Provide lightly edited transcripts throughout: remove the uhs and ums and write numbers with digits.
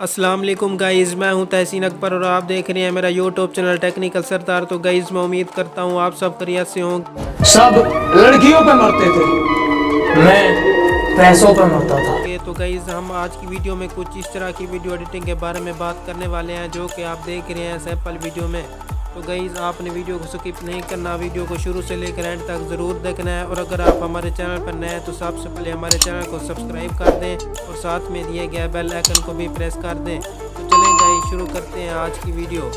अस्सलाम वालेकुम गाइज़, मैं हूं तहसीन अकबर और आप देख रहे हैं मेरा यूट्यूब चैनल टेक्निकल सरदार। तो गाइज़ मैं उम्मीद करता हूं आप सब खैरियत से हों। सब लड़कियों पे मरते थे, मैं पैसों पे मरता था। तो गाइज़ हम आज की वीडियो में कुछ इस तरह की वीडियो एडिटिंग के बारे में बात करने वाले हैं जो कि आप देख रहे हैं सैंपल वीडियो में। तो गाइज़ आपने वीडियो को स्किप नहीं करना, वीडियो को शुरू से लेकर एंड तक ज़रूर देखना है। और अगर आप हमारे चैनल पर नए हैं तो सबसे पहले हमारे चैनल को सब्सक्राइब कर दें और साथ में दिए गए बेल आइकन को भी प्रेस कर दें। तो चलें गाइज़ शुरू करते हैं आज की वीडियो।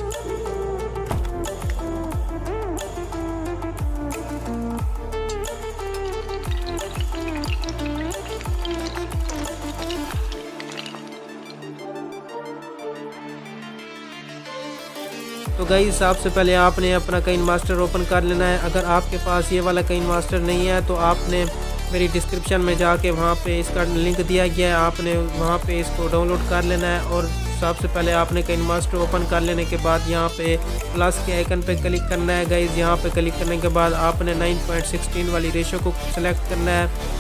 तो गाइस सबसे पहले आपने अपना काइन मास्टर ओपन कर लेना है। अगर आपके पास ये वाला काइन मास्टर नहीं है तो आपने मेरी डिस्क्रिप्शन में जाके वहाँ पे इसका लिंक दिया गया है, आपने वहाँ पे इसको डाउनलोड कर लेना है। और सबसे पहले आपने काइन मास्टर ओपन कर लेने के बाद यहाँ पे प्लस के आइकन पे क्लिक करना है। गाइस यहाँ पे क्लिक करने के बाद आपने 9.16 वाली रेशो को सेलेक्ट करना है।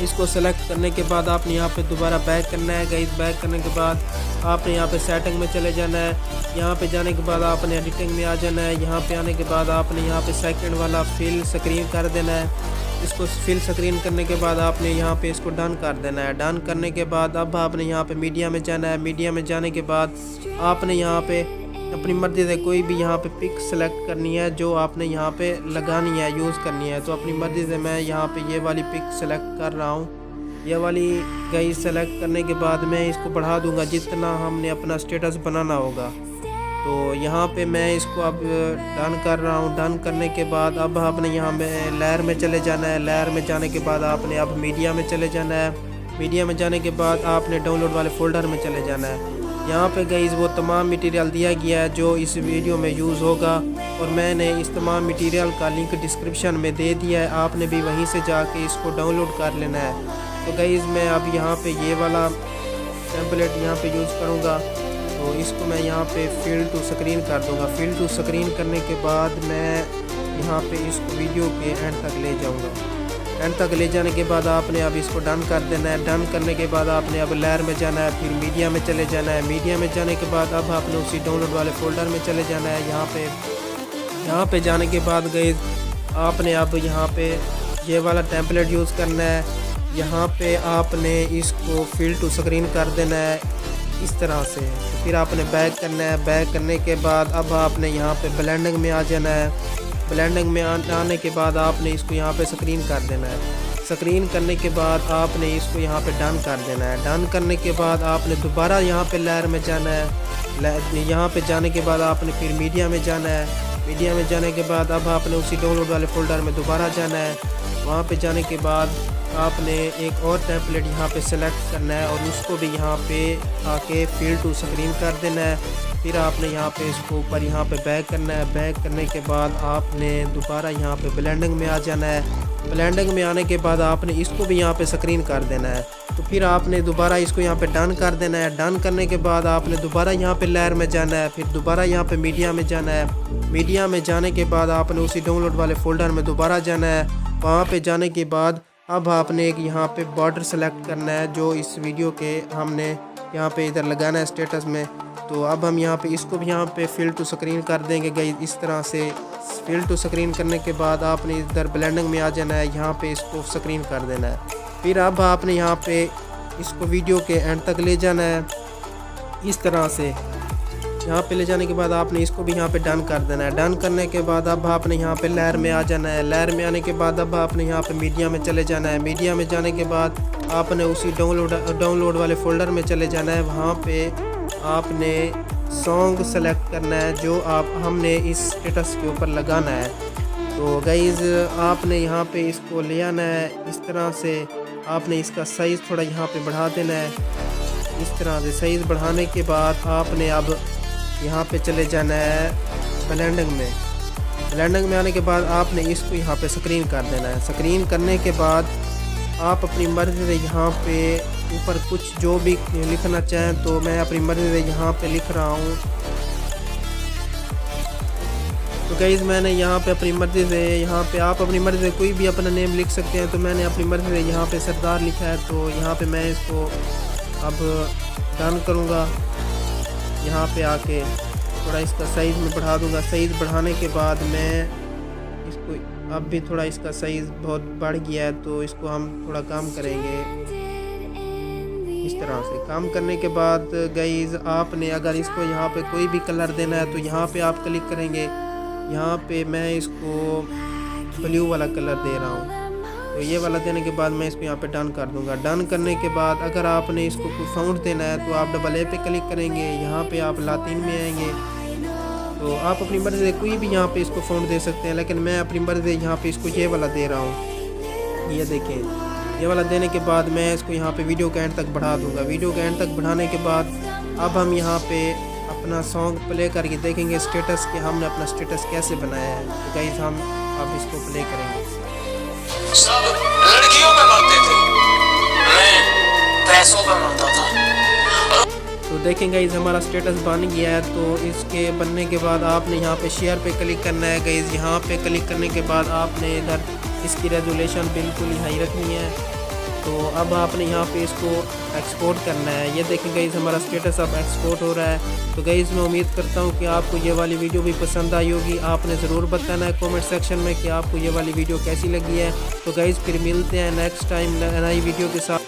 इसको सेलेक्ट करने के बाद आपने यहाँ पे दोबारा बैक करना है। गाइस बैक करने के बाद आपने यहाँ पे सेटिंग में चले जाना है। यहाँ पे जाने के बाद आपने एडिटिंग में आ जाना है। यहाँ पे आने के बाद आपने यहाँ पे सेकंड वाला फिल स्क्रीन कर देना है। इसको फिल स्क्रीन करने के बाद आपने यहाँ पे इसको डन कर देना है। डन करने के बाद अब आपने यहाँ पे मीडिया में जाना है। मीडिया में जाने के बाद आपने यहाँ पे अपनी मर्ज़ी से कोई भी यहाँ पे पिक सेलेक्ट करनी है जो आपने यहाँ पे लगानी है, यूज़ करनी है। तो अपनी मर्ज़ी से मैं यहाँ पे ये वाली पिक सेलेक्ट कर रहा हूँ। ये वाली गाइस सेलेक्ट करने के बाद मैं इसको बढ़ा दूँगा जितना हमने अपना स्टेटस बनाना होगा। तो यहाँ पे मैं इसको अब डन कर रहा हूँ। डन करने के बाद अब आपने यहाँ में लेयर में चले जाना है। लेयर में जाने के बाद आपने अब मीडिया में चले जाना है। मीडिया में जाने के बाद आपने डाउनलोड वाले फ़ोल्डर में चले जाना है। यहाँ पे गाइस वो तमाम मटेरियल दिया गया है जो इस वीडियो में यूज़ होगा और मैंने इस तमाम मटेरियल का लिंक डिस्क्रिप्शन में दे दिया है। आपने भी वहीं से जाके इसको डाउनलोड कर लेना है। तो गाइस मैं अब यहाँ पे ये वाला टेम्पलेट यहाँ पे यूज़ करूँगा। तो इसको मैं यहाँ पे फिल टू स्क्रीन कर दूँगा। फिल टू स्क्रीन करने के बाद मैं यहाँ पे इसको वीडियो के एंड तक ले जाऊँगा। एंड तक ले जाने के बाद आपने अब इसको डन कर देना है। डन करने के बाद आपने अब लेयर में जाना है, फिर मीडिया में चले जाना है। मीडिया में जाने के बाद अब आपने उसी डाउनलोड वाले फ़ोल्डर में चले जाना है। यहाँ पे जाने के बाद गए आपने अब यहाँ पे ये वाला टेम्पलेट यूज़ करना है। यहाँ पे आपने इसको फिल टू स्क्रीन कर देना है इस तरह से। तो फिर आपने बैक करना है। बैक करने के बाद अब आपने यहाँ पे ब्लेंडिंग में आ जाना है। ब्लेंडिंग में आने के बाद आपने इसको यहाँ पे स्क्रीन कर देना है। स्क्रीन करने के बाद आपने इसको यहाँ पे डन कर देना है। डन करने के बाद आपने दोबारा यहाँ पे लेयर में जाना है। यहाँ पे जाने के बाद आपने फिर मीडिया में जाना है। मीडिया में जाने के बाद अब आपने उसी डाउनलोड वाले फ़ोल्डर में दोबारा जाना है। वहाँ पे जाने के बाद आपने एक और टेम्पलेट यहाँ पे सेलेक्ट करना है और उसको भी यहाँ पे आके फिल टू स्क्रीन कर देना है। फिर आपने यहाँ पे इसको ऊपर यहाँ पे बैक करना है। बैक करने के बाद आपने दोबारा यहाँ पे ब्लेंडिंग में आ जाना है। ब्लेंडिंग में आने के बाद आपने इसको भी यहाँ पे स्क्रीन कर देना है। तो फिर आपने दोबारा इसको यहाँ पे डन कर देना है। डन करने के बाद आपने दोबारा यहाँ पे लेयर में जाना है। फिर दोबारा यहाँ पे मीडिया में जाना है। मीडिया में जाने के बाद आपने उसी डाउनलोड वाले फ़ोल्डर में दोबारा जाना है। वहाँ पर जाने के बाद अब आपने एक यहाँ पे बॉर्डर सेलेक्ट करना है जो इस वीडियो के हमने यहाँ पे इधर लगाना है स्टेटस में। तो अब हम यहाँ पे इसको भी यहाँ पे फिल टू स्क्रीन कर देंगे गाइस इस तरह से। फिल टू स्क्रीन करने के बाद आपने इधर ब्लेंडिंग में आ जाना है। यहाँ पे इसको स्क्रीन कर देना है। फिर अब आपने यहाँ पे इसको वीडियो के एंड तक ले जाना है इस तरह से। यहाँ पे ले जाने के बाद आपने इसको भी यहाँ पे डन कर देना है। डन करने के बाद अब आपने यहाँ पे लेयर में आ जाना है। लेयर में आने के बाद अब आपने यहाँ पे मीडिया में चले जाना है। मीडिया में जाने के बाद आपने उसी डाउनलोड वाले फ़ोल्डर में चले जाना है। वहाँ पे आपने सॉन्ग सेलेक्ट करना है जो हमने इस स्टेटस के ऊपर लगाना है। तो गाइज़ आपने यहाँ पे इसको ले आना है इस तरह से। आपने इसका साइज़ थोड़ा यहाँ पे बढ़ा देना है इस तरह से। साइज़ बढ़ाने के बाद आपने अब यहाँ पे चले जाना है ब्लेंडिंग में। ब्लेंडिंग में आने के बाद आपने इसको यहाँ पे स्क्रीन कर देना है। स्क्रीन करने के बाद आप अपनी मर्ज़ी से यहाँ पे ऊपर कुछ जो भी लिखना चाहें तो मैं अपनी मर्ज़ी से यहाँ पे लिख रहा हूँ। तो गाइज़ मैंने यहाँ पे अपनी मर्ज़ी से यहाँ पे आप अपनी मर्ज़ी से कोई भी अपना नेम लिख सकते हैं। तो मैंने अपनी मर्ज़ी से यहाँ पे सरदार लिखा है। तो यहाँ पे मैं इसको अब डन करूँगा। यहाँ पे आके थोड़ा इसका साइज़ में बढ़ा दूँगा। साइज़ बढ़ाने के बाद मैं इसको अब भी थोड़ा इसका साइज़ बहुत बढ़ गया है, तो इसको हम थोड़ा कम करेंगे। इस तरह से काम करने के बाद गाइज़ आपने अगर इसको यहाँ पे कोई भी कलर देना है तो यहाँ पे आप क्लिक करेंगे। यहाँ पे मैं इसको ब्लू वाला कलर दे रहा हूँ, तो ये वाला देने के बाद मैं इसको यहाँ पे डन कर दूँगा। डन करने के बाद अगर आपने इसको कोई फाउंड देना है तो आप डबल ए पे क्लिक करेंगे। यहाँ पे आप लातिन में आएंगे, तो आप अपनी मर्ज़ी से कोई भी यहाँ पे इसको फाउंड दे सकते हैं, लेकिन मैं अपनी मर्ज़ी से यहाँ पे इसको ये वाला दे रहा हूँ। ये देखें, ये वाला देने के बाद मैं इसको यहाँ पे वीडियो के एंड तक बढ़ा दूँगा। वीडियो के एंड तक बढ़ाने के बाद अब हम यहाँ पे अपना सॉन्ग प्ले करके देखेंगे स्टेटस कि हमने अपना स्टेटस कैसे बनाया है। तो गाइस हम अब इसको प्ले करेंगे। सब लड़कियों पे मरते थे, मैं पैसों पे मरता था। तो देखें गाइस हमारा स्टेटस बन गया है। तो इसके बनने के बाद आपने यहाँ पे शेयर पे क्लिक करना है गाइस। यहाँ पे क्लिक करने के बाद आपने इधर इसकी रेजोल्यूशन बिल्कुल हाई रखनी है। तो अब आपने यहाँ पे इसको एक्सपोर्ट करना है। ये देखें गाइस हमारा स्टेटस अब एक्सपोर्ट हो रहा है। तो गाइस मैं उम्मीद करता हूँ कि आपको ये वाली वीडियो भी पसंद आई होगी। आपने ज़रूर बताना है कमेंट सेक्शन में कि आपको ये वाली वीडियो कैसी लगी है। तो गाइस फिर मिलते हैं नेक्स्ट टाइम नई वीडियो के साथ।